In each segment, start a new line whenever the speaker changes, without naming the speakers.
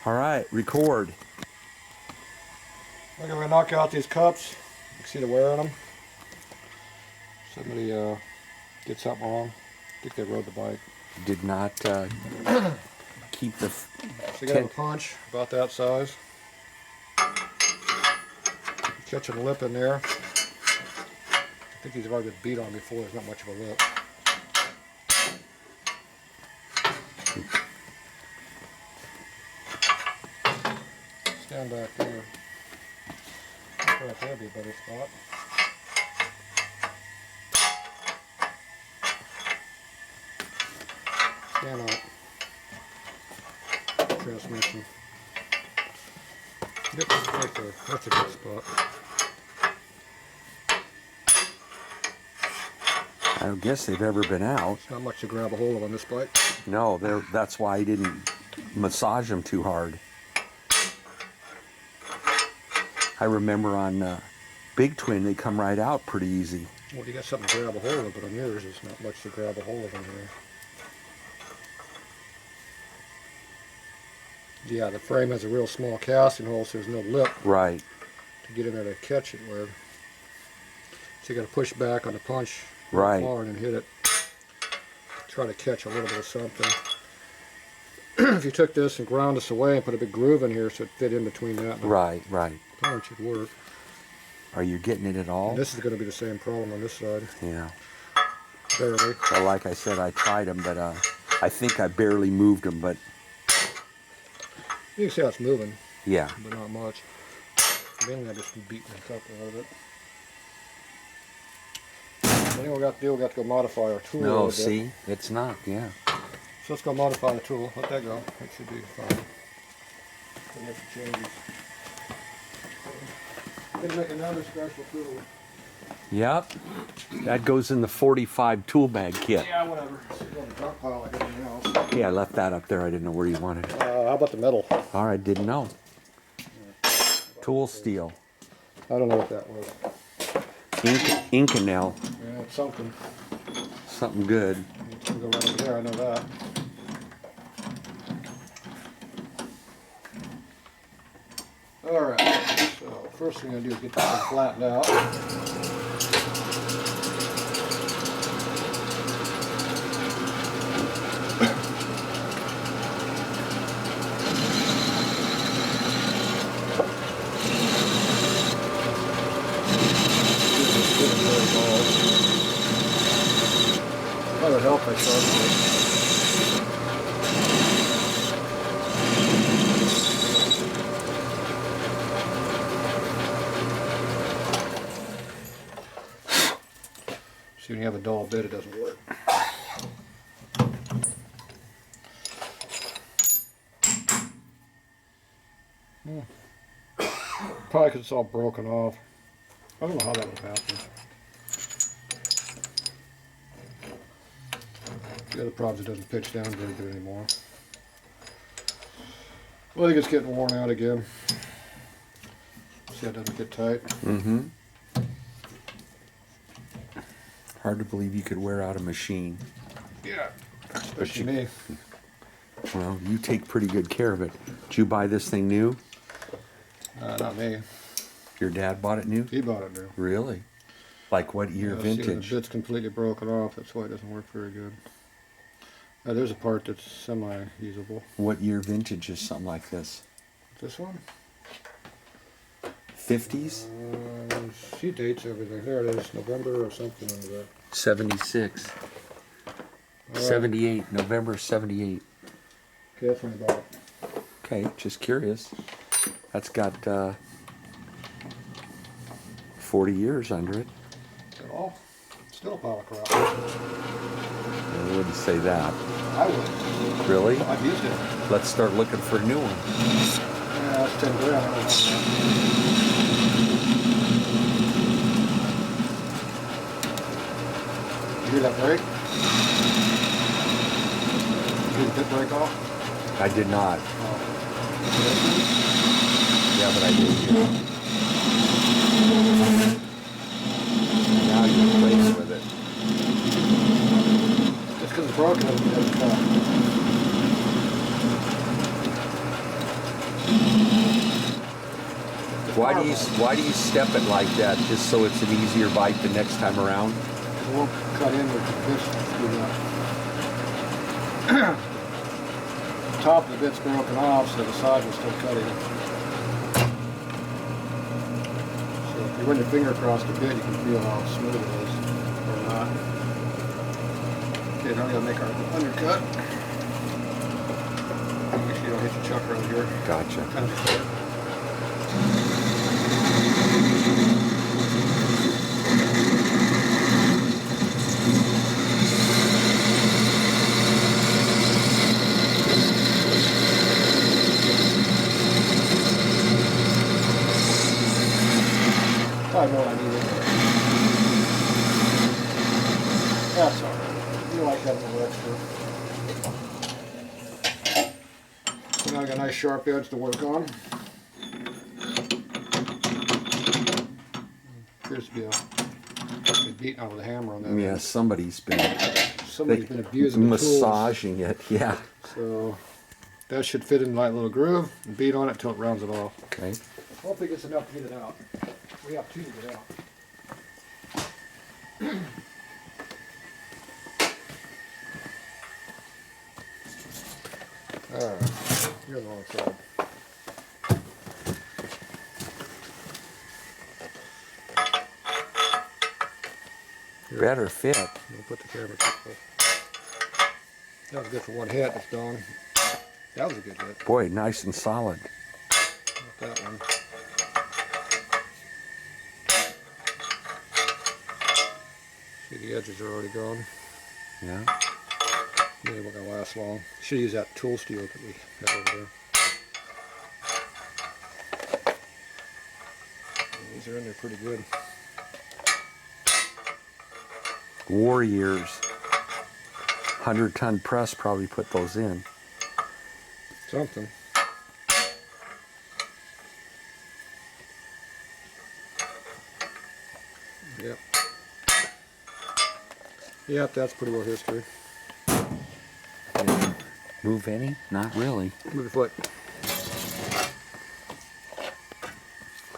All right, record.
I'm going to knock out these cups. You can see the wear on them. Somebody did something wrong. I think they rode the bike.
Did not keep the...
So you got a punch about that size. Catching a lip in there. I think these have already been beat on before. There's not much of a lip. Stand back there. Right there'd be a better spot. Stand up. Transmission. Yep, right there. That's a good spot.
I don't guess they've ever been out.
There's not much to grab a hold of on this bike.
No, that's why I didn't massage them too hard. I remember on Big Twin, they come right out pretty easy.
Well, you got something to grab a hold of, but on yours, there's not much to grab a hold of in here. Yeah, the frame has a real small casting hole, so there's no lip.
Right.
To get in there to catch it with. So you got to push back on the punch
right
far and then hit it. Try to catch a little bit of something. If you took this and ground this away and put a big groove in here so it fit in between that and
right
punch, it'd work.
Are you getting it at all?
And this is going to be the same problem on this side.
Yeah.
Barely.
Well, like I said, I tried them, but I think I barely moved them, but...
You can see how it's moving.
Yeah.
But not much. Mainly I just beating the cup a little bit. I think we got to do, we got to go modify our tool a little
No,
bit.
see? It's not, yeah.
So let's go modify the tool. Let that go. It should be fine. We have some changes. We're going to make another special tool.
Yep. That goes in the 45 tool bag kit.
Yeah, whatever. It's on the junk pile like everything else.
Yeah, I left that up there. I didn't know where you wanted it.
How about the metal?
All right, didn't know. Tool steel.
I don't know what that was.
Inconel.
Yeah, it's something.
Something good.
It can go right over there, I know that. Alright, so first thing I'm going to do is get this thing flattened out. That would help, I thought. See, when you have a dull bit, it doesn't work. Probably because it's all broken off. I don't know how that would happen. The other problem is it doesn't pitch down very good anymore. Well, I think it's getting worn out again. See how it doesn't get tight?
Mm-hmm. Hard to believe you could wear out a machine.
Yeah, especially me.
Well, you take pretty good care of it. Did you buy this thing new?
Not me.
Your dad bought it new?
He bought it new.
Really? Like what year vintage?
The bit's completely broken off. That's why it doesn't work very good. There's a part that's semi-usable.
What year vintage is something like this?
This one?
50s?
She dates everything. There it is, November or something under there.
76. 78, November 78.
Okay, that's when I bought it.
Okay, just curious. That's got 40 years under it.
At all? Still a pile of crap.
I wouldn't say that.
I would.
Really?
I've used it.
Let's start looking for a new one.
Yeah, that's 10 grand. You hear that brake? You hear the pit brake off?
I did not.
Oh.
Yeah, but I did hear it. Now you're playing with it.
Just because it's broken doesn't mean it's
Why do you step it like that? Just so it's an easier bite the next time around?
It won't cut in with the bits through that. The top of the bit's broken off, so the side is still cutting. So if you run your finger across the bit, you can feel how smooth it is, or not. Okay, now we gotta make our undercut. Make sure you don't hit your chuck right here.
Gotcha.
Kind of short. I know what I needed. That's all right. You like having a little extra. So now I got a nice sharp edge to work on. Appears to be beating out with a hammer on that.
Yeah, somebody's been
abusing the
massaging it. Yeah.
So that should fit in that little groove and beat on it until it rounds it off.
Okay.
Hopefully it gets enough to get it out. We have two to get out. Alright, here's the wrong side.
Better fit.
We'll put the camera too. That was good for one hit, it's done. That was a good hit.
Boy, nice and solid.
Not that one. See, the edges are already gone.
Yeah.
They weren't going to last long. Should use that tool steel that we have over there. These are in there pretty good.
Warriors. 100-ton press probably put those in.
Something. Yep. Yep, that's pretty well history.
Move any? Not really.
Move your foot.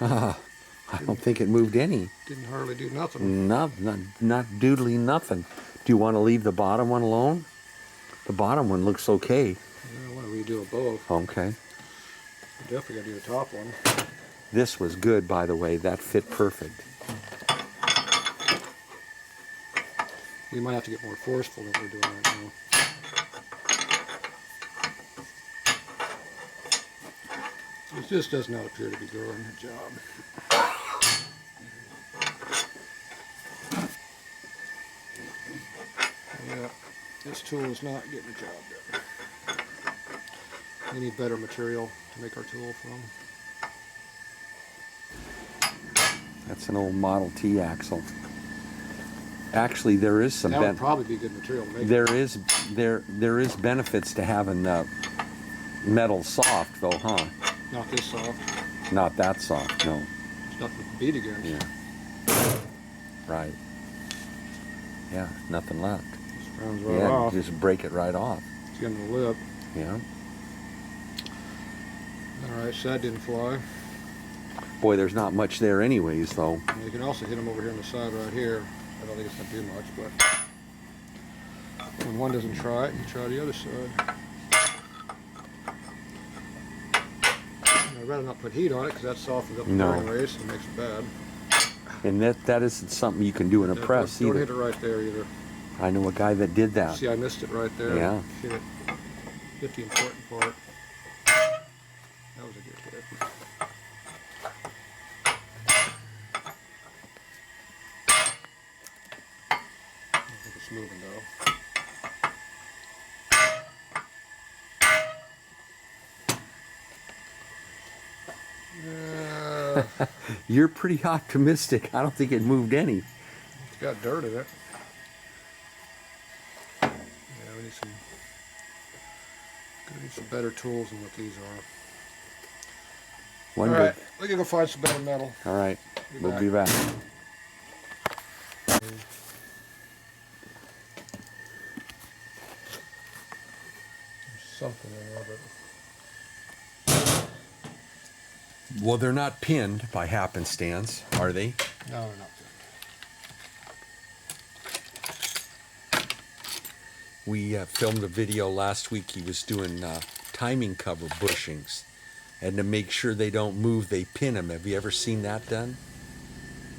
I don't think it moved any.
Didn't hardly do nothing.
Not doodly nothing. Do you want to leave the bottom one alone? The bottom one looks okay.
Yeah, why don't we do both?
Okay.
We definitely got to do the top one.
This was good, by the way. That fit perfect.
We might have to get more forceful than we're doing right now. It just does not appear to be doing the job. Yeah, this tool is not getting the job done. We need better material to make our tool from.
That's an old Model T axle. Actually, there is some.
That would probably be good material to make.
There is benefits to having the metal soft, though, huh?
Not this soft.
Not that soft, no.
It's nothing to beat against.
Yeah. Right. Yeah, nothing left.
Just rounds right off.
Just break it right off.
It's getting the lip.
Yeah.
Alright, so that didn't fly.
Boy, there's not much there anyways, though.
You can also hit them over here on the side right here. I don't think it's going to do much, but when one doesn't try it, you try the other side. I'd rather not put heat on it because that softens up the bearing race and makes it bad.
And that isn't something you can do in a press
don't
either.
Don't hit it right there either.
I know a guy that did that.
See, I missed it right there.
Yeah.
Hit the important part. That was a good hit. I think it's moving though.
You're pretty optimistic. I don't think it moved any.
It's got dirt in it. Yeah, we need some better tools than what these are. All right, we're gonna go find some better metal.
All right, we'll be back.
There's something in there, but
Well, they're not pinned by happenstance, are they?
No, they're not.
We filmed a video last week. He was doing timing cover bushings. And to make sure they don't move, they pin them. Have you ever seen that done?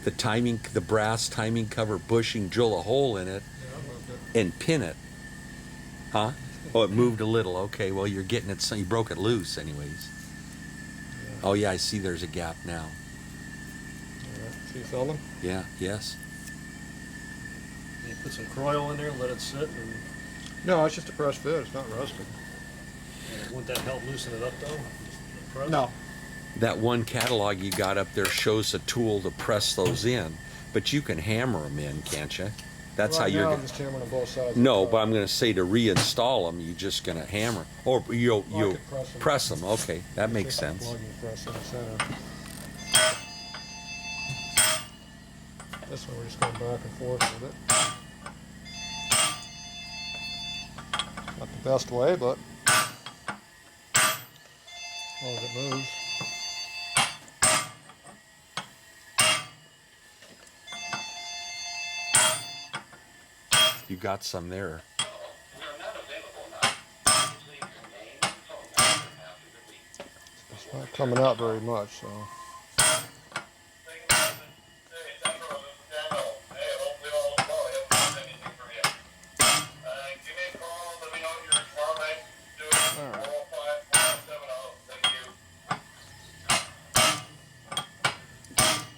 The brass timing cover bushing, drill a hole in it
Yeah, I moved it.
and pin it. Huh? Oh, it moved a little. Okay, well, you're getting it, so you broke it loose anyways.
Yeah.
Oh, yeah, I see there's a gap now.
All right. See you filming?
Yeah, yes.
You put some Croyle in there, let it sit, and
No, it's just a press fit. It's not rusted.
wouldn't that help loosen it up though? Just press?
No.
That one catalog you got up there shows a tool to press those in, but you can hammer them in, can't you? That's how
Right
you're
now,
going
I'm just hammering on both sides.
No, but I'm going to say to reinstall them, you're just going to hammer. Or you'll
could
press them. Okay, that makes
Take the
sense.
plug and press in the center. This one we're just going back and forth with it. Not the best way, but as long as it moves.
You got some there.
It's not coming out very much, so.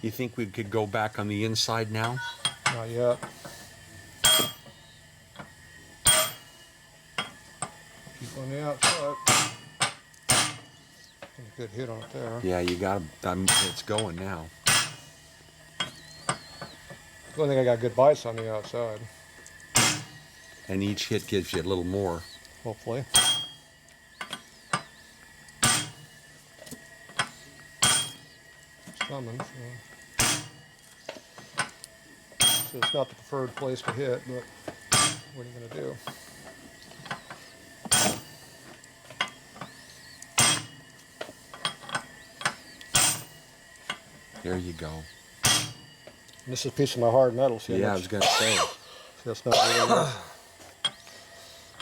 You think we could go back on the inside now?
Not yet. Keep on the outside. Getting a good hit on it there.
Yeah, you got it's going now.
I think I got good bites on the outside,
And each hit gives you a little more.
hopefully. It's coming, so. So it's not the preferred place to hit, but what are you going to do?
There you go.
And this is a piece of my hard metal. See,
Yeah, I was going to say.
see, it's not really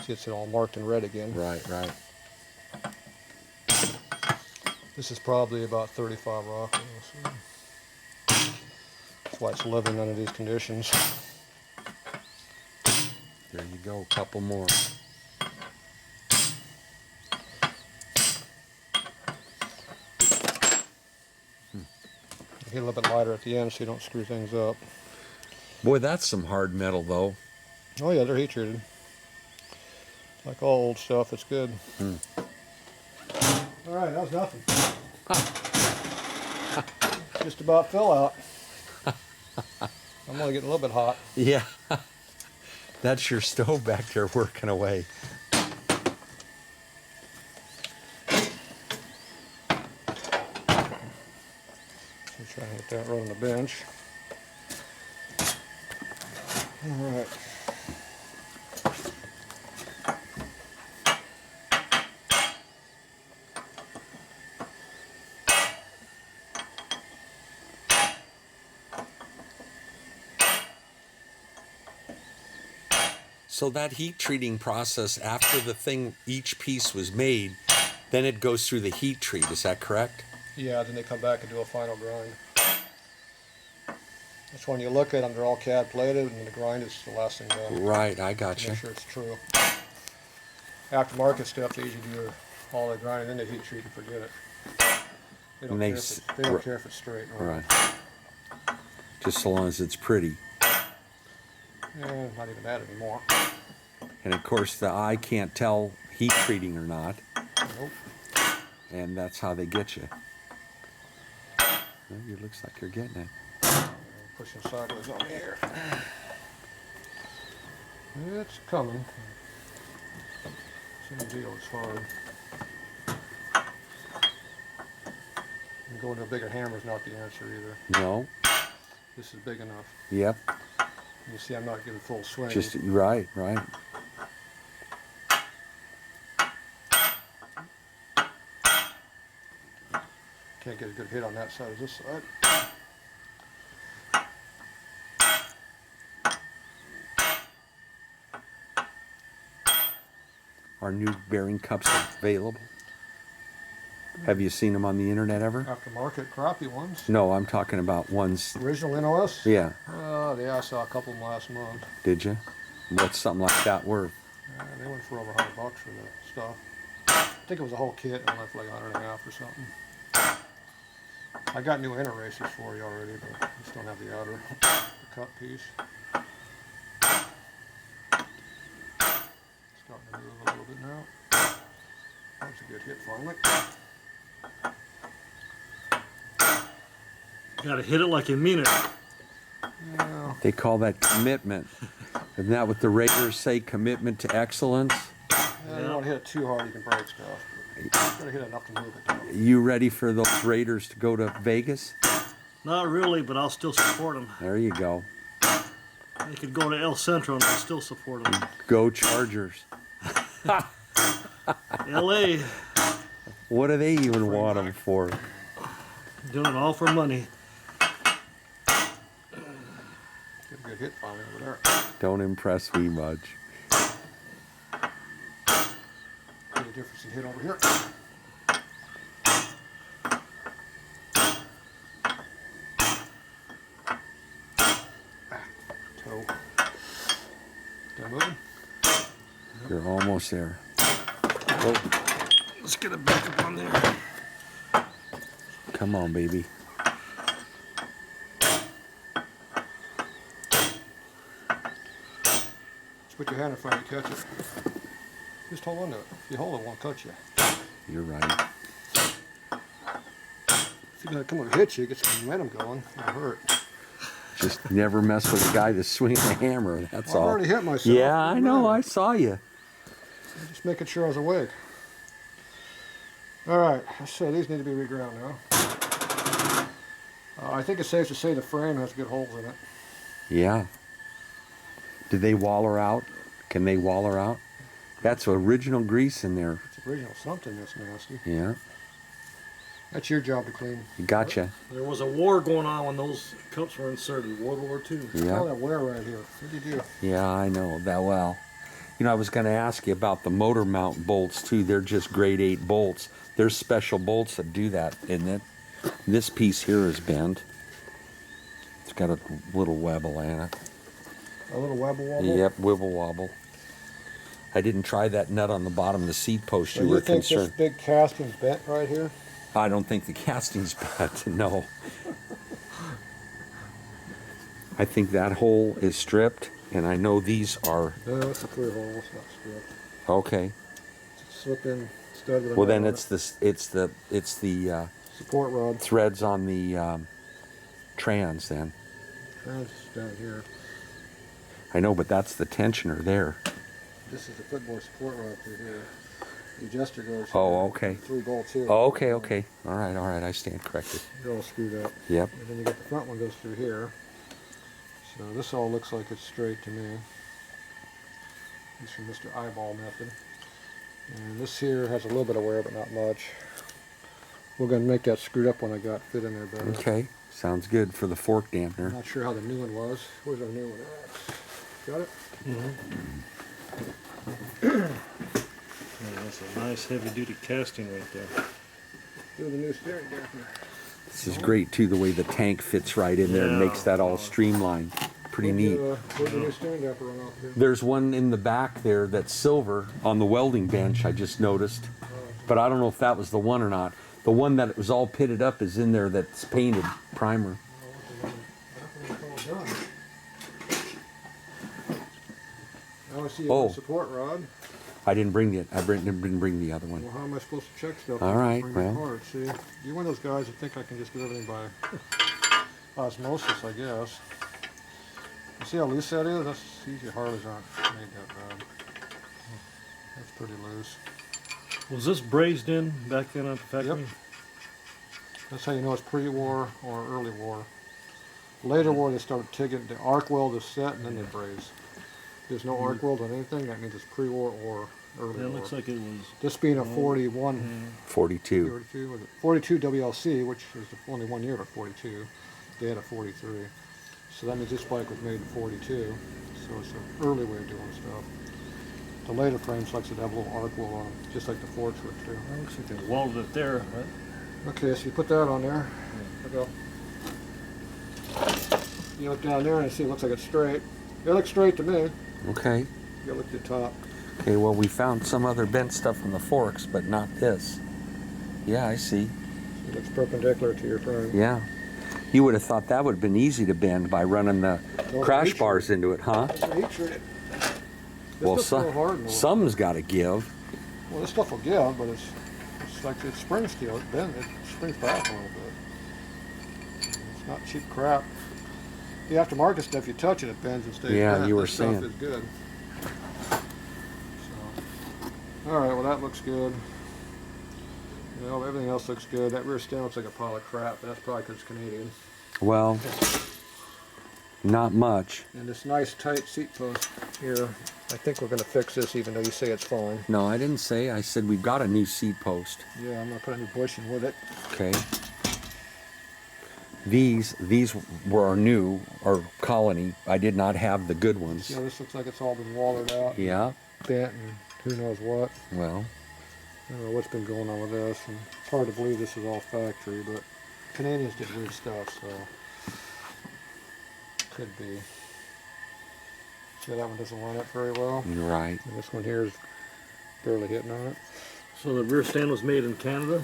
see, it's all marked in red again.
Right, right.
This is probably about 35 rock. So that's why it's living under these conditions.
There you go. A couple more.
Get a little bit lighter at the end so you don't screw things up.
Boy, that's some hard metal, though.
Oh yeah, they're heat treated. Like all old stuff, it's good. All right, that was nothing. Just about fill out. I'm only getting a little bit hot.
Yeah. That's your stove back there working away.
So try and hit that right on the bench. All right.
So that heat treating process, after the thing, each piece was made, then it goes through the heat treat. Is that correct?
Yeah, then they come back and do a final grind. That's when you look at them, they're all CAD plated, and the grind is the last thing done.
Right, I
To
gotcha.
make sure it's true. Aftermarket stuff, they usually do all the grinding, then they heat treat and forget it. They don't,
And they
care,
s-
if they don't care if it's straight. Or
Right. Just so long as it's pretty.
not even that anymore.
And of course, the eye can't tell heat treating or not,
Nope.
and that's how they get you. Well, it looks like you're getting it.
Pushing sideways on here. It's coming. Same deal, it's hard. And going to a bigger hammer is not the answer either.
No.
This is big enough.
Yep.
You see, I'm not giving full swing.
Just right, right.
Can't get a good hit on that side as this side.
Are new bearing cups available? Have you seen them on the internet ever?
Aftermarket crappie ones.
No, I'm talking about ones.
Original NOS?
Yeah.
Yeah, I saw a couple of them last month.
Did you? What's something like that worth?
They went for over $100 for the stuff. I think it was a whole kit and went for like 150 or something. I got new inner races for you already, but I just don't have the outer, the cut piece. Starting to move a little bit now. That was a good hit finally.
Gotta hit it like you mean it.
Yeah.
They call that commitment. Isn't that what the Raiders say? Commitment to excellence?
You don't want to hit it too hard, you can break stuff. You gotta hit enough to move it down.
You ready for those Raiders to go to Vegas?
Not really, but I'll still support them.
There you go.
They could go to El Centro and I'll still support them.
Go Chargers.
LA,
What do they even want them for?
doing it all for money.
Get a good hit finally over there.
Don't impress me much.
Any difference in hit over here? Toe. Still moving?
You're almost there. Oh,
Let's get it back up on there.
come on, baby.
Just put your hand in front of you, catch it. Just hold on to it. If you hold it, it won't cut you.
You're right.
If you're gonna come over and hit you, get some momentum going, it'll hurt.
Just never mess with a guy that's swinging a hammer. That's
Well, I've
all.
already hit myself.
Yeah, I
Doesn't
know.
matter.
I saw you.
I'm just making sure I was awake. Alright, so these need to be reground now. I think it's safe to say the frame has good holes in it.
Yeah. Did they waller out? Can they waller out? That's original grease in there.
It's original something that's nasty.
Yeah.
That's your job to clean.
Gotcha.
There was a war going on when those cups were inserted, World War II.
All
Yeah.
that wear right here. What do you do?
Yeah, I know that well. You know, I was going to ask you about the motor mount bolts too. They're just grade 8 bolts. There's special bolts that do that, isn't it? This piece here is bent. It's got a little webble in it.
A little wobble wobble?
Yep, wibble wobble. I didn't try that nut on the bottom of the seat post.
So
You were
you think
concerned.
this big casting's bent right here?
I don't think the casting's bent. No. I think that hole is stripped, and I know these are
No, it's a clear hole. It's not stripped.
okay.
It's a slip-in stud with a
Well,
nut
then
on
it's the
support rod.
threads on the trans. Then
Trans is down here.
I know, but that's the tensioner there.
This is the footboard support rod through here. The adjuster goes
Oh,
here.
okay.
3 bolts here.
Oh, okay, okay. All right. I stand corrected.
They're all screwed up.
Yep.
And then you got the front one goes through here. So this all looks like it's straight to me. This is from Mr. Eyeball Method. And this here has a little bit of wear, but not much. We're going to make that screwed up one I got fit in there better.
Okay. Sounds good for the fork
I'm
dampener.
not sure how the new one was. Where's our new one at? Got it?
Yeah, that's a nice heavy-duty casting right there.
Do the new steering dampener.
This is great too. The way the tank fits right in there and
Yeah.
makes that all streamlined. Pretty neat.
Where's the new steering damper run off to?
There's one in the back there that's silver on the welding bench. I just noticed, but I don't know if that was the one or not. The one that was all pitted up is in there. That's painted primer.
Now I see
Oh.
a support rod.
I didn't bring it. I didn't bring the other one.
Well, how am I supposed to check stuff?
All right,
Bring the
well.
parts, see, you're one of those guys that think I can just do everything by osmosis, I guess. You see how loose that is? That's easy. Harleys aren't made that bad. That's pretty loose.
Was this brazed in back in at the factory?
Yep. That's how you know it's pre-war or early war. Later war, they started taking the arc weld is set and then they braze. If there's no arc weld on anything, that means it's pre-war or early.
It looks like it was.
This being a 41,
42.
42, was it 42 WLC, which is only 1 year of 42. They had a 43. So that means this bike was made in 42. So it's an early way of doing stuff. The later frames likes to have a little arc wheel on them, just like the Fords would too.
It looks like they welded it there. Right?
Okay, so you put that on there. Look up. You look down there and see it looks like it's straight. It looks straight to me.
Okay.
You look at the top.
Okay, well, we found some other bent stuff on the forks, but not this. Yeah, I see.
It looks perpendicular to your frame.
Yeah. You would have thought that would have been easy to bend by running the crash bars into it, huh?
That's the heat treated.
Well,
This stuff's real hard and all.
some's got to give.
Well, this stuff will give, but it's like it's spring steel. It bends, it springs back a little bit. It's not cheap crap. The aftermarket stuff, you touch it, it bends and stays
Yeah,
bent.
you were
This
saying.
stuff is good. So, all right, well that looks good. You know, everything else looks good. That rear stand looks like a pile of crap, but that's probably because it's Canadian.
Well, not much.
And this nice tight seat post here, I think we're going to fix this even though you say it's fine.
No, I didn't say. I said we've got a new seat post.
Yeah, I'm going to put a new bushing with it.
Okay. These were our new, or colony. I did not have the good ones.
Yeah, this looks like it's all been wallered out,
Yeah.
bent, and who knows what.
Well,
I don't know what's been going on with this. And it's hard to believe this is all factory, but Canadians did weird stuff, so could be. See, that one doesn't line up very well.
you're right.
And this one here is barely hitting on it.
So the rear stand was made in Canada.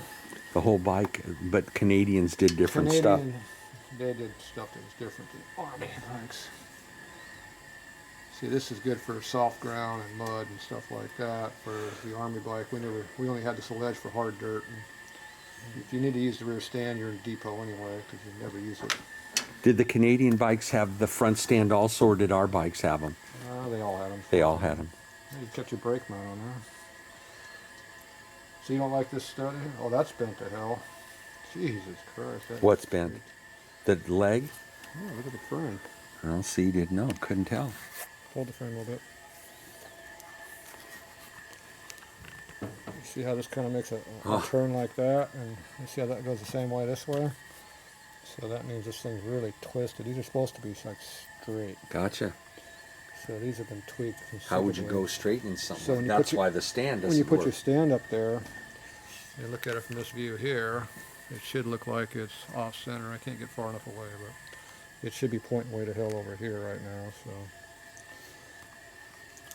The whole bike, but Canadians did different stuff.
They did stuff that was different than Army bikes. See, this is good for soft ground and mud and stuff like that. For the Army bike, we only had this ledge for hard dirt. And if you need to use the rear stand, you're in depot anyway because you never use it.
Did the Canadian bikes have the front stand also, or did our bikes have them?
They all had them.
They all had them.
You kept your brake mount on there. So you don't like this stud here? Oh, that's bent to hell. Jesus Christ. That
What's
is
bent?
straight.
The leg?
Oh, look at the frame.
Well, see, didn't know. Couldn't tell.
Hold the frame a little bit. You see how this kind of makes a turn like that? And you see how that goes the same way this way? So that means this thing's really twisted. These are supposed to be like straight.
Gotcha.
So these have been tweaked considerably.
How would you go straightening
So
something?
when you
That's
put your-
why the stand doesn't
When you put
work.
your stand up there, you look at it from this view here, it should look like it's off center. I can't get far enough away, but it should be pointing way to hell over here right now. So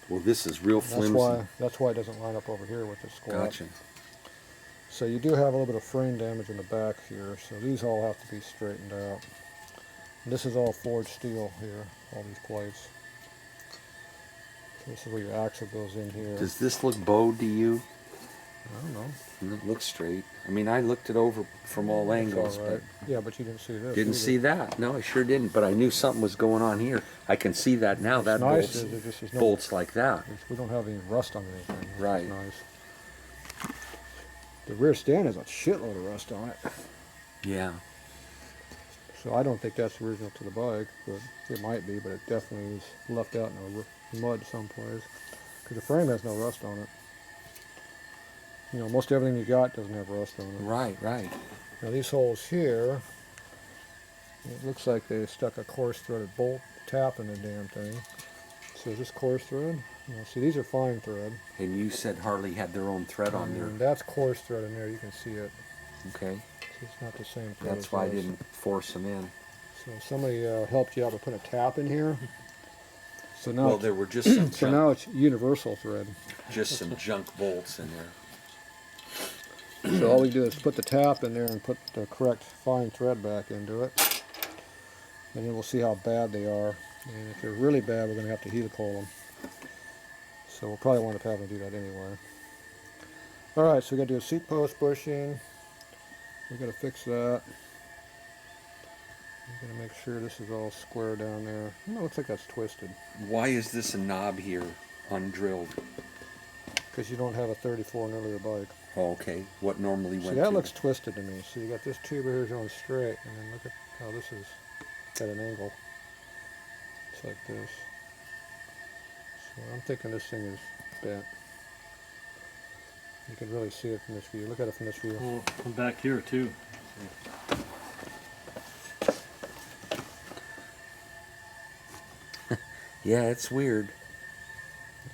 Well, this is real flimsy.
that's why it doesn't line up over here with the squat.
Gotcha.
So you do have a little bit of frame damage in the back here, so these all have to be straightened out. And this is all forged steel here, all these plates. So this is where your axle goes in here.
Does this look bowed to you?
I don't know.
It looks straight. I mean, I looked it over from all
It's
angles,
all right. Yeah, but you didn't see this.
but didn't
either.
see that. No, I sure didn't. But I knew something was going on here. I can see that now. That
nice
bolts,
is there just is no-
bolts like that.
We don't have any rust on anything. Which is
Right.
nice. The rear stand has a shitload of rust on it.
Yeah.
So I don't think that's original to the bike, but it might be, but it definitely is left out in the mud someplace. Because the frame has no rust on it. You know, most everything you got doesn't have rust on it.
Right, right.
Now these holes here, it looks like they stuck a coarse threaded bolt tap in the damn thing. So is this coarse thread? You know, see, these are fine thread.
And you said Harley had their own thread on there.
And that's coarse thread in there, you can see it.
Okay.
So it's not the same thread.
That's
as
why I
this.
didn't force them in.
So somebody helped you out to put a tap in here. So now,
Well, there were just some
so
junk,
now it's universal thread.
just some junk bolts in there.
So all we do is put the tap in there and put the correct fine thread back into it. And then we'll see how bad they are. And if they're really bad, we're going to have to helical them. So we'll probably wind up having to do that anyway. Alright, so we got to do a seat post bushing. We got to fix that. We're going to make sure this is all square down there. It looks like that's twisted.
Why is this a knob here, undrilled?
Because you don't have a 34 and earlier bike.
Oh, okay. What normally
See,
went
that
to?
looks twisted to me. So you got this tube here going straight, and then look at how this is at an angle. It's like this. So I'm thinking this thing is bent. You can really see it from this view. Look at it from this view.
Well, I'm back here too.
Yeah, it's weird.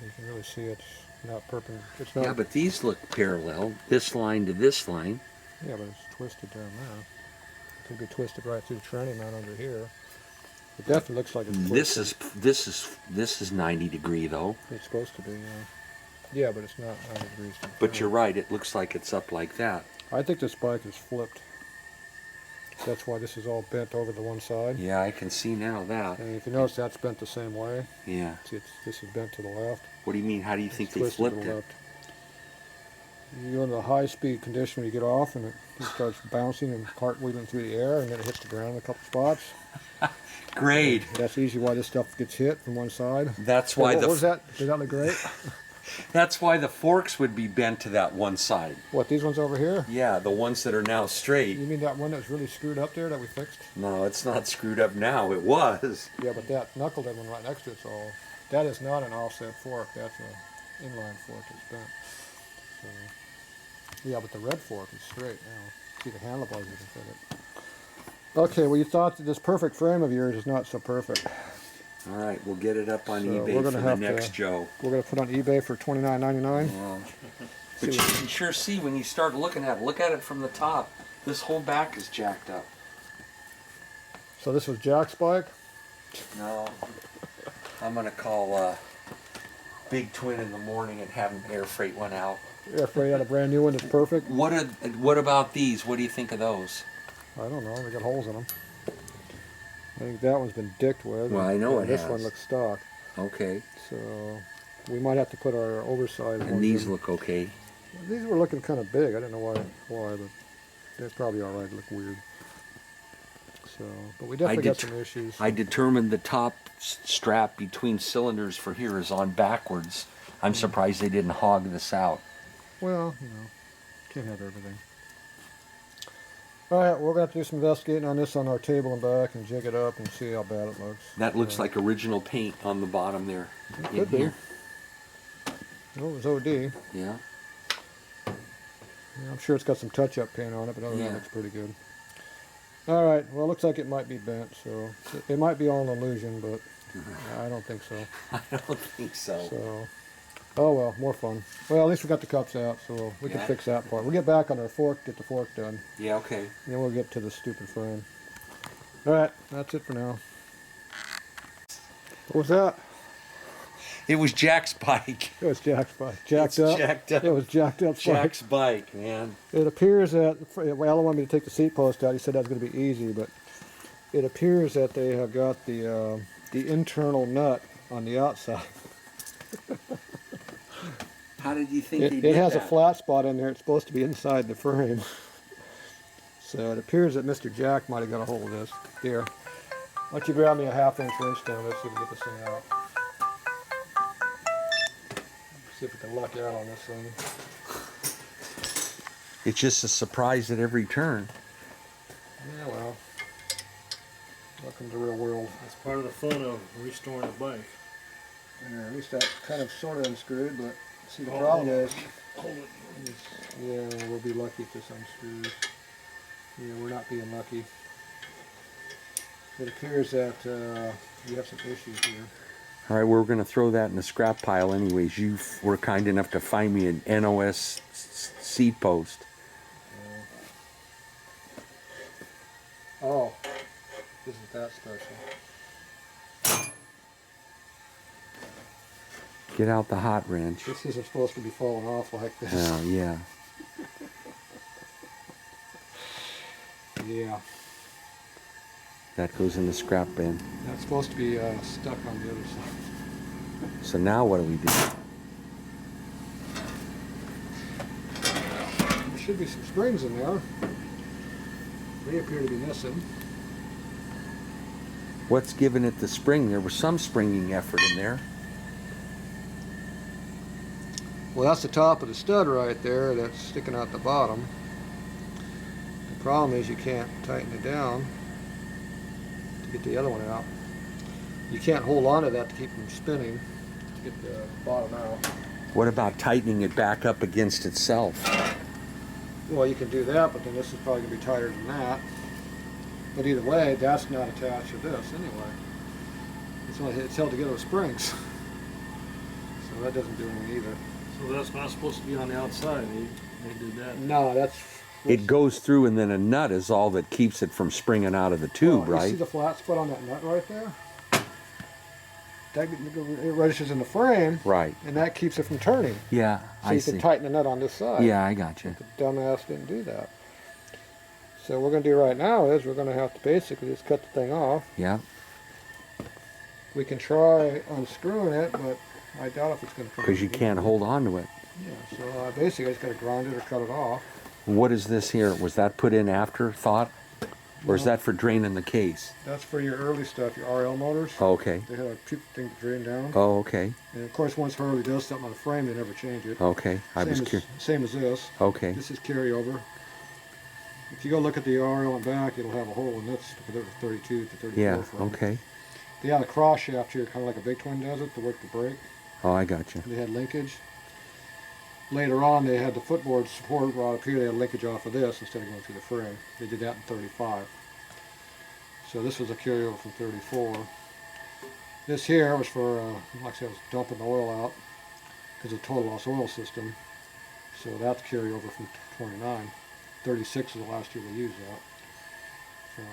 You can really see it's not perpendicular. It's not.
Yeah, but these look parallel. This line to this line.
Yeah, but it's twisted down there. It could be twisted right through the tranny mount under here. It definitely looks like it's twisted.
This is 90 degree though.
It's supposed to be, yeah. Yeah, but it's not 90 degrees. To the
But
front.
you're right. It looks like it's up like that.
I think this bike is flipped. That's why this is all bent over to one side.
Yeah, I can see now that.
And if you notice, that's bent the same way.
Yeah.
See, this is bent to the left.
What do you mean? How do you think
It's
they
twisted
flipped
to the
it?
left. You go into the high-speed condition when you get off, and it starts bouncing and cartwheeling through the air, and then it hits the ground in a couple spots.
Great.
That's usually why this stuff gets hit from one side.
That's why
What was that? Did that look great?
That's why the forks would be bent to that one side.
What, these ones over here?
Yeah, the ones that are now straight.
You mean that one that's really screwed up there that we fixed?
No, it's not screwed up now. It was.
Yeah, but that knuckle dead one right next to it's all. That is not an offset fork. That's an inline fork that's bent. So, yeah, but the red fork is straight now. See the handlebars you can fit it. Okay, well you thought that this perfect frame of yours is not so perfect.
All right, we'll get it up on
So
eBay
we're
for
gonna
the
have
next
to-
Joe.
We're gonna put on eBay for $29.99.
Yeah. But you can sure see when you start looking at it. Look at it from the top. This whole back is jacked up.
So this was Jack's bike.
No, I'm gonna call Big Twin in the morning and have him air freight one out.
Air freight out a brand new one that's perfect.
What about these? What do you think of those?
I don't know. They got holes in them. I think that one's been dicked with.
Well, I know
and
it
this
has.
one looks stock.
Okay.
So we might have to put our oversized ones
And these
in.
look okay.
These were looking kind of big. I don't know why, but they're probably all right. Look weird. So, but we definitely got some issues.
I determined the top strap between cylinders for here is on backwards. I'm surprised they didn't hog this out.
Well, can't have everything. All right, we're going to have to do some investigating on this on our table and back and jig it up and see how bad it looks.
That looks like original paint on the bottom there.
It
in
could be.
here.
Well, it was OD.
Yeah.
I'm sure it's got some touch-up paint on it, but other than that,
Yeah.
it looks pretty good. All right, well, it looks like it might be bent, so it might be all an illusion, but I don't think so.
I don't think so.
So, oh well, more fun. Well, at least we got the cups out, so we can
Yeah.
fix that part. We'll get back on our fork, get the fork done,
Yeah, okay.
and then we'll get to the stupid frame. All right, that's it for now. What was that?
It was Jack's bike.
It was Jack's bike. Jacked
It's
up?
jacked up.
It was jacked up
Jack's bike, man.
It appears that, well, Alan wanted me to take the seat post out. He said that was going to be easy, but it appears that they have got the internal nut on the outside.
How did you think they did
It has
that?
a flat spot in there. It's supposed to be inside the frame. So it appears that Mr. Jack might have got a hold of this. Here, why don't you grab me a 1/2 inch wrench down. Let's see if we can get this thing out. See if we can luck out on this thing.
It's just a surprise at every turn.
Yeah, well, welcome to the real world.
That's part of the fun of restoring a bike.
Yeah, at least that kind of sort of unscrewed, but see the problem is,
Hold it.
yeah, we'll be lucky if this unscrews. Yeah, we're not being lucky. It appears that you have some issues here.
All right, we're going to throw that in the scrap pile anyways. You were kind enough to find me an NOS seat post.
Oh, isn't that special?
Get out the hot wrench.
This isn't supposed to be falling off like this.
Oh, yeah.
Yeah,
That goes in the scrap bin.
that's supposed to be stuck on the other side.
So now what do we do?
There should be some springs in there. They appear to be missing.
What's giving it the spring? There was some springing effort in there.
Well, that's the top of the stud right there that's sticking out the bottom. The problem is you can't tighten it down to get the other one out. You can't hold on to that to keep them spinning to get the bottom out.
What about tightening it back up against itself?
Well, you can do that, but then this is probably going to be tighter than that. But either way, that's not attached to this anyway. It's held together with springs. So that doesn't do anything either.
So that's not supposed to be on the outside. They did that.
No, that's...
It goes through, and then a nut is all that keeps it from springing out of the tube,
You
right?
see the flat spot on that nut right there? It registers in the frame,
Right.
and that keeps it from turning.
Yeah,
So
I
you
see.
can tighten the nut on this side.
Yeah, I got you.
The dumbass didn't do that. So what we're going to do right now is we're going to have to basically just cut the thing off.
Yeah.
We can try unscrewing it, but I doubt if it's going to come.
Because you can't hold on to it.
Yeah, so basically I just got to grind it or cut it off.
What is this here? Was that put in afterthought? Or is
No.
that for draining the case?
That's for your early stuff, your RL motors.
Oh, okay.
They have a thing to drain down.
Oh, okay.
And of course, once Harley does something on the frame, they never change it.
Okay. I was curious.
Same as this.
Okay.
This is carryover. If you go look at the RL and back, it'll have a hole in this for the 32 to 34
Yeah,
frame.
okay.
They had a cross shaft here, kind of like a big twin does it, to work the brake.
Oh, I got you.
They had linkage. Later on, they had the footboard support rod up here. They had linkage off of this instead of going through the frame. They did that in 35. So this was a carryover from 34. This here was for, like I said, I was dumping the oil out because of the total loss oil system. So that's carryover from 29. 36 is the last year they used that. So,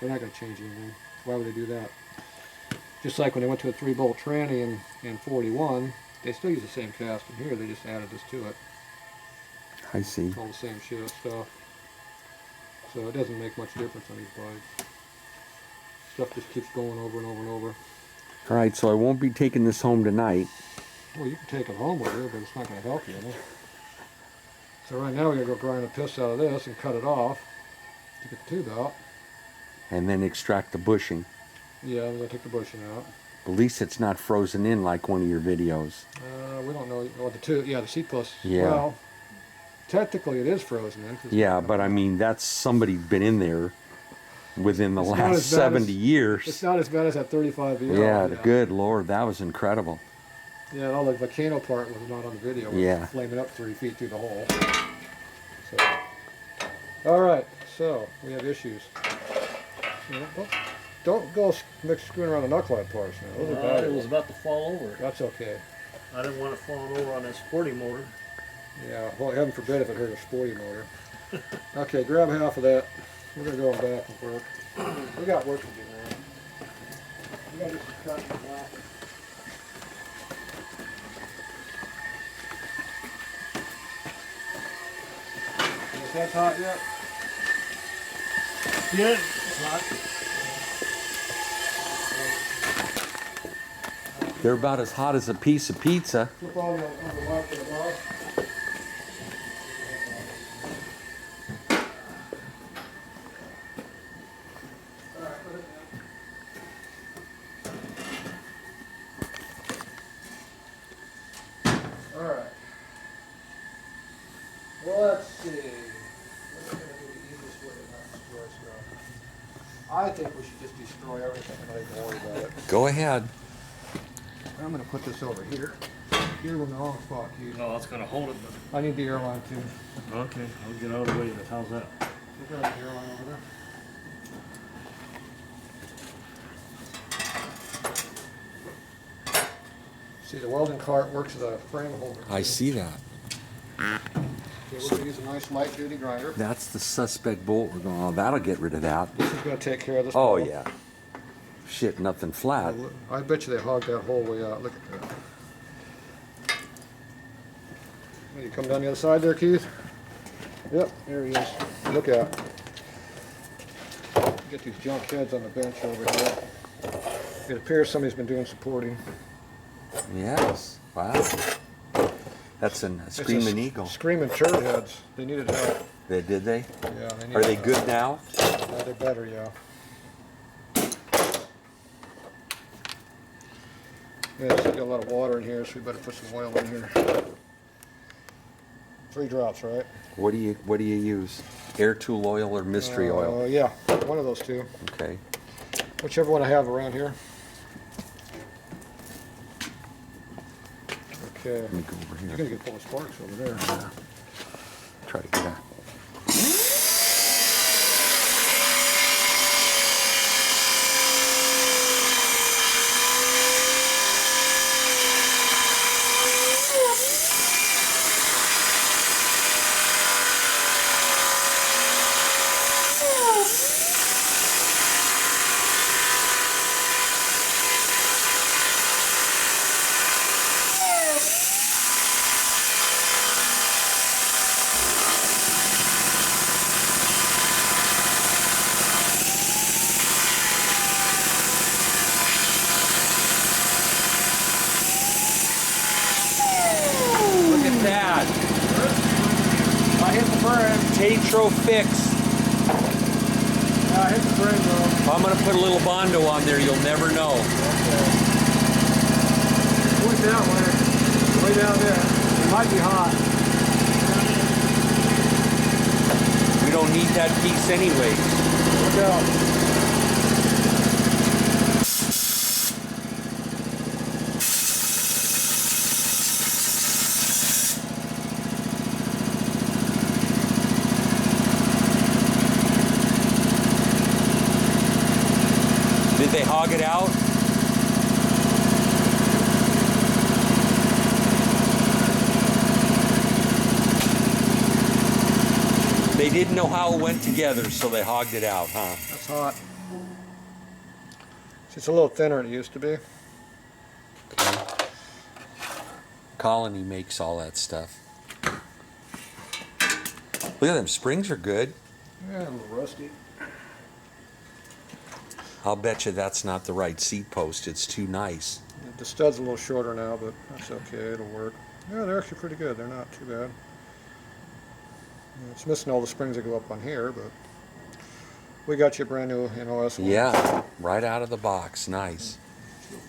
they're not going to change anything. Why would they do that? Just like when they went to a 3-bolt tranny in 41, they still use the same casting here. They just added this to it.
I see.
It's all the same shit stuff. So it doesn't make much difference on these bikes. Stuff just keeps going over and over and over.
All right, so I won't be taking this home tonight.
Well, you can take it home with you, but it's not going to help you, So right now we're going to go grind the piss out of this and cut it off to get the tube out.
And then extract the bushing.
Yeah, I'm going to take the bushing out.
At least it's not frozen in like one of your videos.
We don't know what the tube, the seat plus.
Yeah.
Well, technically it is frozen in. 'cause
Yeah, but I mean, that's somebody been in there within the
It's not
last
as bad
70
as-
years.
It's not as bad as that 35 year
Yeah, good Lord, that was incredible.
Yeah, all the volcano part was not on the video. It was
Yeah.
flaming up 3 feet through the hole. So, all right, so we have issues. Don't go screwing around the knucklehead parts now. Those are bad.
It was about to fall over.
That's okay.
I didn't want it falling over on that sporty motor.
Yeah, well, heaven forbid if it hurt a sporty motor. Okay, grab half of that. We're going to go back and work. We got work to do now. We got to do some cutting and whacking. Is that hot yet?
Yeah, it's hot.
They're about as hot as a piece of pizza.
Flip on the light for the bar. All right. Well, let's see. What's going to be the easiest way to not destroy stuff? I think we should just destroy everything and not even worry about it.
Go ahead.
I'm going to put this over here. You're in the wrong spot, Keith.
No, it's gonna hold it.
I need the airline too.
Okay, I'll get out of the way of it. How's that?
You grab the airline over there. See, the welding cart works as a frame holder.
I see that.
Okay, we're going to use a nice light duty grinder.
That's the suspect bolt we're going, oh, that'll get rid of that.
This is going to take care of this.
Oh,
problem.
yeah. Shit, nothing flat.
I bet you they hogged that whole way out. Look at that. Well, you come down the other side there, Keith? Yep, there he is. Look out. Get these junk heads on the bench over here. It appears somebody's been doing supporting.
Yes. Wow. That's a screaming eagle.
Screaming turd heads. They needed help.
Did they?
Yeah, they needed
Are they
help.
good now?
Yeah, they're better, yeah. Yeah, so got a lot of water in here, so we better put some oil in here. 3 drops, right?
What do you use? Air tool oil or mystery oil?
Yeah, one of those two.
Okay.
Whichever one I have around here. Okay.
Let me go over
You're
here.
gonna get full of sparks over there.
Try to get out. Look at that.
I hit the brake.
Tatro fix.
Yeah, I hit the brake though.
I'm going to put a little Bondo on there. You'll never know.
Okay. Point that way. Way down there. It might be hot.
We don't need that piece anyway.
Look out.
Did they hog it out? They didn't know how it went together, so they hogged it out, huh?
That's hot. It's a little thinner than it used to be.
Okay. Colony makes all that stuff. Look at them, springs are good.
Yeah, a little rusty.
I'll bet you that's not the right seat post. It's too nice.
The stud's a little shorter now, but that's okay. It'll work. Yeah, they're actually pretty good. They're not too bad. It's missing all the springs that go up on here, but we got you a brand new NOS one.
Yeah, right out of the box. Nice.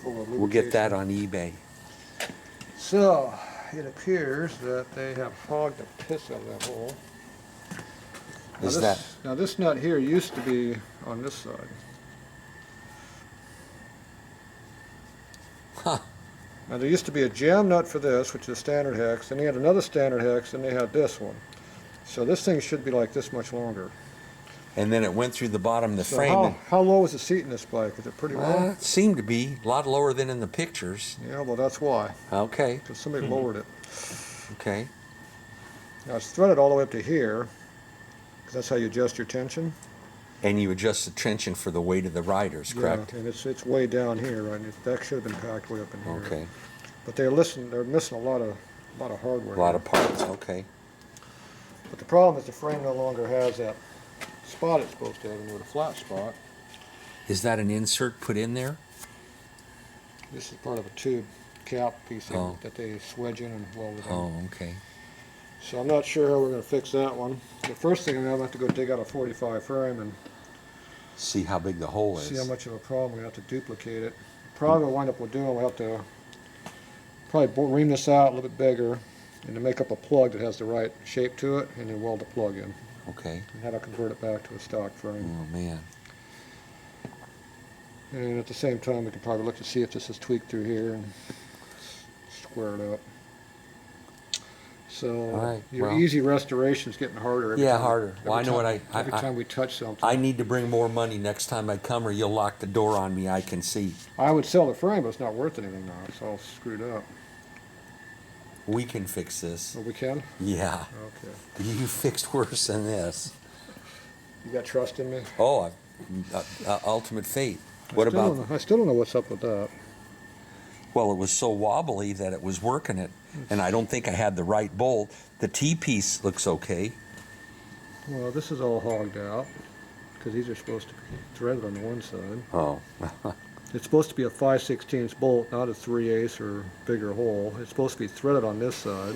Full of
We'll get that
lubrication.
on eBay.
So, it appears that they have hogged the piss out of that hole. Now this nut here used to be on this side.
Huh.
Now there used to be a jam nut for this, which is standard hex, then they had another standard hex, and they had this one. So this thing should be like this much longer.
And then it went through the bottom of the
So
frame.
how low is the seat in this bike? Is it pretty low?
It seemed to be a lot lower than in the pictures.
Yeah, well that's why,
Okay,
because somebody lowered it.
okay.
Now it's threaded all the way up to here, because that's how you adjust your tension.
And you adjust the tension for the weight of the riders, correct?
Yeah, and it's way down here, right? That should have been packed way up in here.
Okay.
But they're missing a lot of hardware.
A lot
here.
of parts, okay.
But the problem is the frame no longer has that spot it's supposed to have into a flat spot.
Is that an insert put in there?
This is part of a tube cap piece
Oh.
that they swedge in and weld it in.
Oh, okay.
So I'm not sure how we're going to fix that one. The first thing I'm going to have to go dig out a 45 frame and
See how big the hole is.
see how much of a problem we have to duplicate it. Probably what we'll wind up with doing, we'll have to probably ream this out a little bit bigger and to make up a plug that has the right shape to it, and then weld the plug in.
Okay.
And that'll convert it back to a stock frame.
Oh, man.
And at the same time, we can probably look to see if this is tweaked through here and square it up. So
All right,
your
well.
easy restoration is getting harder.
Yeah, harder. Well, I know what
every time we touch something.
I need to bring more money next time I come, or you'll lock the door on me. I can see.
I would sell the frame, but it's not worth anything now. It's all screwed up.
We can fix this.
Oh, we can?
Yeah.
Okay.
You fixed worse than this.
You got trust in me?
Oh, ultimate fate. What about?
I still don't know what's up with that.
Well, it was so wobbly that it was working it, and I don't think I had the right bolt. The T-piece looks okay.
Well, this is all hogged out because these are supposed to be threaded on the one side.
Oh.
It's supposed to be a 5/16 bolt, not a 3/8 or bigger hole. It's supposed to be threaded on this side.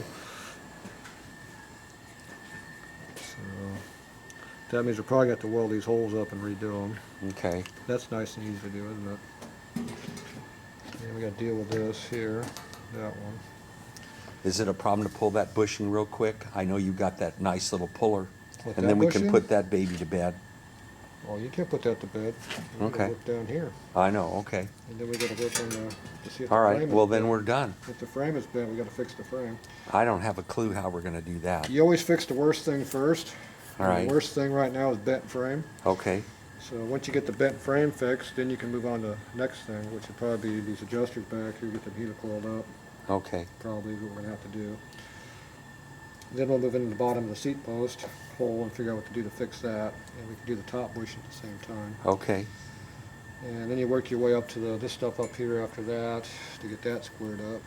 So that means we're probably going to have to weld these holes up and redo them.
Okay.
That's nice and easy to do, isn't it? And we got to deal with this here, that one.
Is it a problem to pull that bushing real quick? I know you got that nice little puller,
With
and
that
then we can
bushing?
put that baby to bed.
Well, you can't put that to bed. We gotta
Okay.
work down here.
I know, okay.
And then we gotta work on the, to see if
All
the
right,
frame
well
is
then
bent.
we're done.
If the frame is bent, we gotta fix the frame.
I don't have a clue how we're gonna do that.
You always fix the worst thing first.
All
And
right.
the worst thing right now is bent frame.
Okay,
So once you get the bent frame fixed, then you can move on to the next thing, which would probably be these adjusters back here, get them helicoiled up.
okay,
Probably is what we're gonna have to do. Then we'll move into the bottom of the seat post hole and figure out what to do to fix that. And we can do the top bushing at the same time.
okay.
And then you work your way up to this stuff up here after that to get that squared up.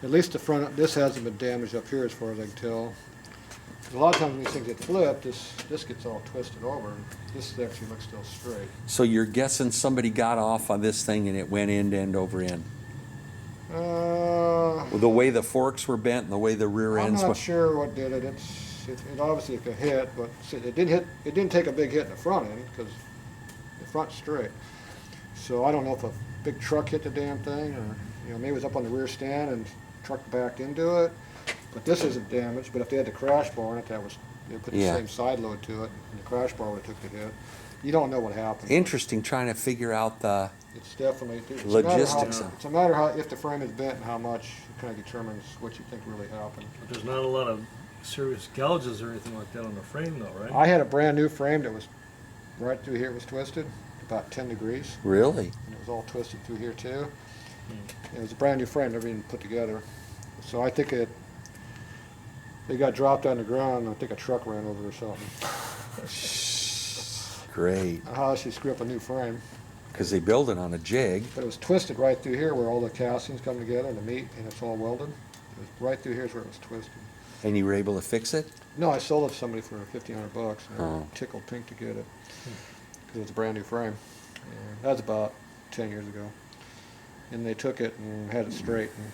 At least the front, this hasn't been damaged up here as far as I can tell. 'Cause a lot of times when these things get flipped, this gets all twisted over. And this actually looks still straight.
So you're guessing somebody got off on this thing and it went end to end over end? The way the forks were bent and the way the rear
I'm
ends were?
not sure what did it. It obviously it could hit, but it didn't hit. It didn't take a big hit in the front end because the front's straight. So I don't know if a big truck hit the damn thing, or maybe it was up on the rear stand and truck backed into it. But this isn't damaged. But if they had the crash bar on it, they put the
Yeah.
same side load to it, and the crash bar would have took the hit. You don't know what happened.
Interesting, trying to figure out the
It's definitely
logistics.
It's a matter how if the frame is bent and how much it kind of determines what you think really happened.
But there's not a lot of serious gouges or anything like that on the frame though, right?
I had a brand new frame that was right through here. It was twisted about 10 degrees,
Really?
and it was all twisted through here too. It was a brand new frame, never even put together. So I think it got dropped on the ground. I think a truck ran over it or something.
Great,
How else you screw up a new frame?
because they build it on a jig.
But it was twisted right through here where all the castings come together and the meat, and it's all welded. It was right through here is where it was twisted.
And you were able to fix it?
No, I sold it to somebody for $1,500, and I
Oh.
was tickled pink to get it because it was a brand new frame. And that was about 10 years ago. And they took it and had it straight, and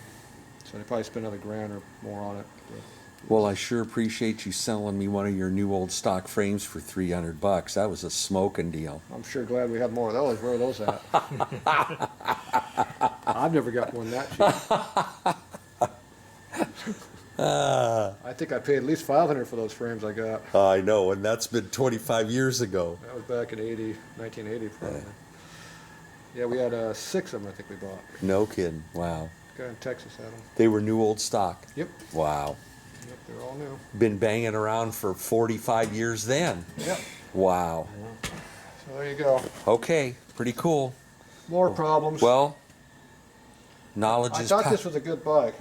so they probably spent another $1,000 or more on it. But
Well, I sure appreciate you selling me one of your new old stock frames for $300. That was a smoking deal.
I'm sure glad we have more of those. Where are those at? I've never got one that cheap. I think I paid at least $500 for those frames I got.
I know, and that's been 25 years ago.
That was back in 1980 probably. Yeah, we had 6 of them I think we bought.
No kidding. Wow.
Guy in Texas had them.
They were new old stock.
Yep.
Wow.
Yep, they're all new.
Been banging around for 45 years then.
Yep.
Wow.
So there you go.
Okay, pretty cool.
More problems.
Well, knowledge
I
is
thought
power.
this was a good bike.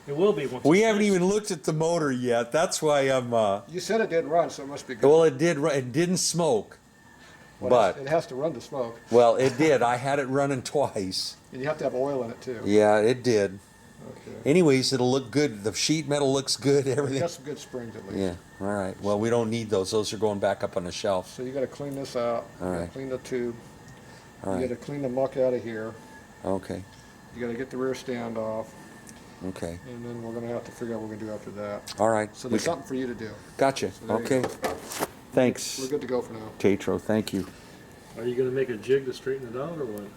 It will be once
We
it's
haven't
fixed.
even looked at the motor yet. That's why I'm,
You said it didn't run, so it must be good.
well, it did, it didn't smoke.
Well,
but-
it has to run to smoke,
Well, it did. I had it running twice.
and you have to have oil in it too.
Yeah, it did.
Okay.
Anyways, it'll look good. The sheet metal looks good,
It
everything.
got some good springs at least.
Yeah, all right. Well, we don't need those. Those are going back up on the shelf.
So you got to clean this out.
All
You gotta
right.
Clean the tube.
All
You
right.
got to clean the muck out of here.
Okay,
You got to get the rear stand off,
okay.
and then we're going to have to figure out what we're going to do after that.
All right.
So
We
there's
can-
something for you to do.
Gotcha.
So there you
Okay.
go.
Thanks,
We're good to go for now.
Tatro. Thank you.
Are you gonna make a jig to straighten it out or what?